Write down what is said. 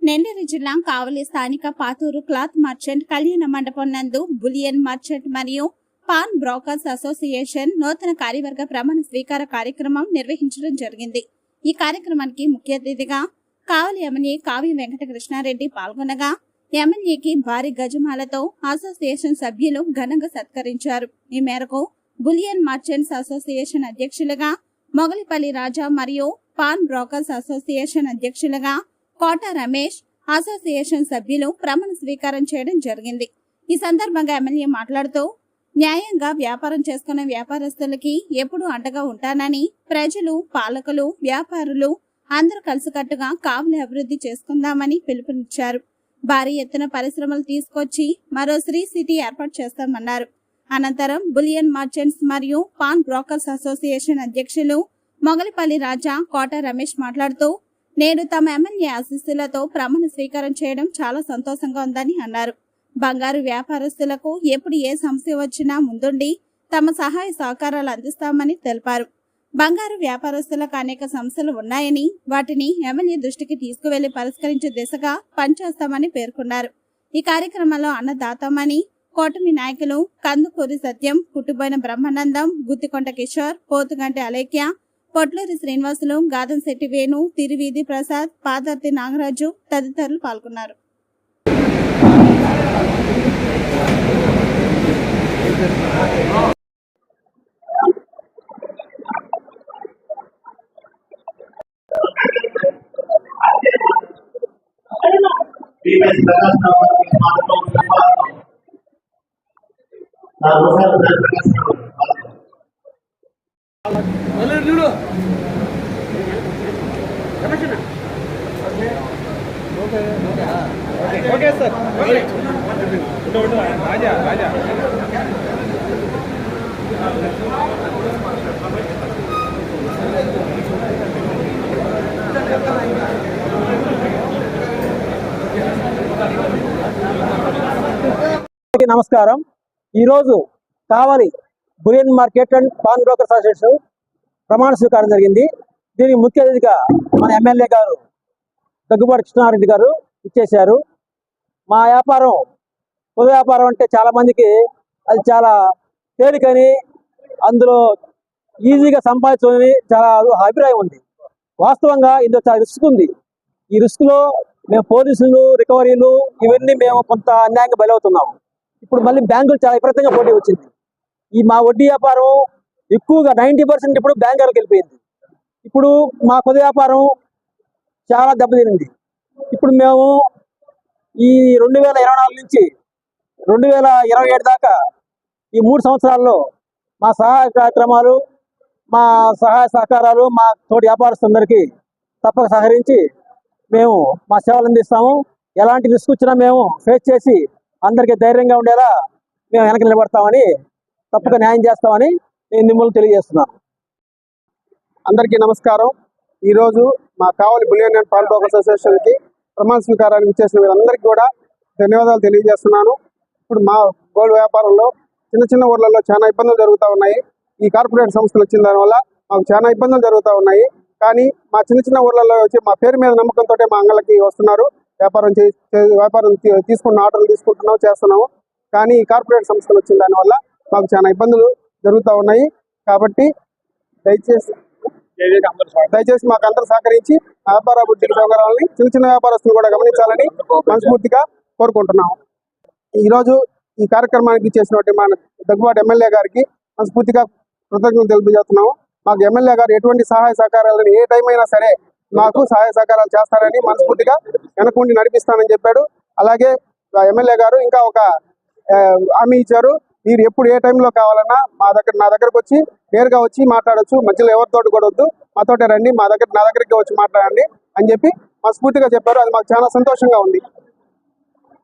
నెల్లూరు జిల్లా కావలి స్థానిక Pathuru cloth merchant కళ్యాణ మండపం నందు బులియన్ మర్చెంట్ మరియు పాన్ బ్రోకర్స్ అసోసియేషన్ నూతన కార్యవర్గ ప్రమాణ స్వీకార కార్యక్రమం నిర్వహించడం జరిగింది. ఈ కార్యక్రమానికి ముఖ్య అతిథిగా కావలి ఎమ్మెల్యే కావ్య వెంకటకృష్ణారెడ్డి పాల్గొనగా ఎమ్మెల్యేకి భారీ గజమాలతో అసోసియేషన్ సభ్యులు ఘనంగా సత్కరించారు. ఈ మేరకు బులియన్ మర్చెంట్స్ అసోసియేషన్ అధ్యక్షులుగా మొగలిపల్లి రాజా మరియు పాన్ బ్రోకర్స్ అసోసియేషన్ అధ్యక్షులుగా కోట రమేష్ అసోసియేషన్ సభ్యులు ప్రమాణ స్వీకారం చేయడం జరిగింది. ఈ సందర్భంగా ఎమ్మెల్యే మాట్లాడుతూ న్యాయంగా వ్యాపారం చేసుకునే వ్యాపారస్తులకి ఎప్పుడూ అండగా ఉంటానని, ప్రజలు, పాలకులు, వ్యాపారులు అందరూ కలిసికట్టుగా కావలి అభివృద్ధి చేసుకుందామని పిలుపునిచ్చారు. భారీ ఎత్తున పరిశ్రమలు తీసుకొచ్చి మరో శ్రీ సిటీ ఏర్పాటు చేస్తామన్నారు. అనంతరం బులియన్ మర్చెంట్స్ మరియు పాన్ బ్రోకర్స్ అసోసియేషన్ అధ్యక్షులు మొగలిపల్లి రాజా, కోట రమేష్ మాట్లాడుతూ నేడు తమ ఎమ్మెల్యే ఆశీస్సులతో ప్రమాణ స్వీకారం చేయడం చాలా సంతోషంగా ఉందని అన్నారు. బంగారు వ్యాపారస్తులకు ఎప్పుడు ఏ సమస్య వచ్చినా ముందుండి తమ సహాయ సహకారాలు అందిస్తామని తెలిపారు. బంగారు వ్యాపారస్తులకు అనేక సమస్యలు ఉన్నాయని వాటిని ఎమ్మెల్యే దృష్టికి తీసుకువెళ్లి పరిష్కరించే దిశగా పనిచేస్తామని పేర్కొన్నారు. ఈ కార్యక్రమంలో అన్నదాతమని కూటమి నాయకులు కందుకూరి సత్యం, పుట్టుబోయిన బ్రహ్మానందం, గుత్తికొండ కిషోర్, పోతుగంటి అలేఖ్య, పొట్లూరి శ్రీనివాసులు, గాదంశెట్టి వేణు, తిరువీధి ప్రసాద్, పాదర్తి నాగరాజు తదితరులు పాల్గొన్నారు. ఓకే సార్, రాజా రాజా నమస్కారం. ఈరోజు Kavali bullion market and pawn brokers association ప్రమాణ స్వీకారం జరిగింది. దీనికి ముఖ్య అతిథిగా మన ఎమ్మెల్యే గారు దగ్గుబాటి కృష్ణారెడ్డి గారు ఇచ్చేశారు. మా వ్యాపారం పొద వ్యాపారం అంటే చాలా మందికి అది చాలా తేలికని, అందులో ఈజీగా సంపాదించుకొని చాలా అభిప్రాయం ఉంది. వాస్తవంగా ఇందులో చాలా రిస్క్ ఉంది. ఈ రిస్క్లో మేము పోలీసులు, రికవరీలు ఇవన్నీ మేము కొంత అన్యాయంగా బలవుతున్నాము. ఇప్పుడు మళ్ళీ బ్యాంకులు చాలా విపరీతంగా పోటీ వచ్చింది. ఈ మా వడ్డీ వ్యాపారం ఎక్కువగా 90% ఇప్పుడు బ్యాంకులకు వెళ్ళిపోయింది. ఇప్పుడు మా పొద వ్యాపారం చాలా దెబ్బతినింది. ఇప్పుడు మేము ఈ 2024 నుంచి 2027 దాకా ఈ 3 సంవత్సరాల్లో మా సహాయ కార్యక్రమాలు, మా సహాయ సహకారాలు మా తోటి వ్యాపారస్తులందరికీ తప్పక సహకరించి మేము మా సేవలు అందిస్తాము. ఎలాంటి రిస్క్ వచ్చినా మేము ఫేస్ చేసి అందరికీ ధైర్యంగా ఉండేలా మేము వెనక నిలబడతామని, తప్పక న్యాయం చేస్తామని నేను మిమ్మల్ని తెలియజేస్తున్నాను. అందరికీ నమస్కారం. ఈరోజు మా కావలి బులియన్ అండ్ పాన్ బ్రోకర్స్ అసోసియేషన్కి ప్రమాణ స్వీకారానికి ఇచ్చేసిన వీరందరికీ కూడా ధన్యవాదాలు తెలియజేస్తున్నాను. ఇప్పుడు మా గోల్డ్ వ్యాపారంలో చిన్న చిన్న ఊర్లలో చాలా ఇబ్బందులు జరుగుతూ ఉన్నాయి. ఈ కార్పొరేట్ సంస్థలు వచ్చిన దానివల్ల మాకు చాలా ఇబ్బందులు జరుగుతూ ఉన్నాయి. కానీ మా చిన్న చిన్న ఊర్లలో వచ్చి మా పేరు మీద నమ్మకంతో మా అంగళ్ళకి వస్తున్నారు. వ్యాపారం తీసుకున్న ఆర్డర్లు తీసుకుంటున్నాం, చేస్తున్నాము. కానీ ఈ కార్పొరేట్ సంస్థలు వచ్చిన దానివల్ల మాకు చాలా ఇబ్బందులు జరుగుతూ ఉన్నాయి. కాబట్టి దయచేసి మాకు అందరూ సహకరించి వ్యాపార అభివృద్ధికి సౌకర్యాలని చిన్న చిన్న వ్యాపారస్తులు కూడా గమనించాలని మనస్ఫూర్తిగా కోరుకుంటున్నాము. ఈరోజు ఈ కార్యక్రమానికి చేసినటువంటి మన దగ్గుబాటి ఎమ్మెల్యే గారికి మనస్ఫూర్తిగా కృతజ్ఞతలు తెలియజేస్తున్నాము. మాకు ఎమ్మెల్యే గారు ఎటువంటి సహాయ సహకారాలను ఏ టైం అయినా సరే మాకు సహాయ సహకారాలు చేస్తారని మనస్ఫూర్తిగా వెనకుండి నడిపిస్తానని చెప్పాడు. అలాగే ఎమ్మెల్యే గారు ఇంకా ఒక హామీ ఇచ్చారు. మీరు ఎప్పుడు ఏ టైంలో కావాలన్నా నా దగ్గరకు వచ్చి నేరుగా వచ్చి మాట్లాడచ్చు, మధ్యలో ఎవరితోటి కూడా వద్దు, మాతోటే రండి, నా దగ్గరికి వచ్చి మాట్లాడండి అని చెప్పి మనస్ఫూర్తిగా చెప్పారు. అది మాకు చాలా సంతోషంగా ఉంది.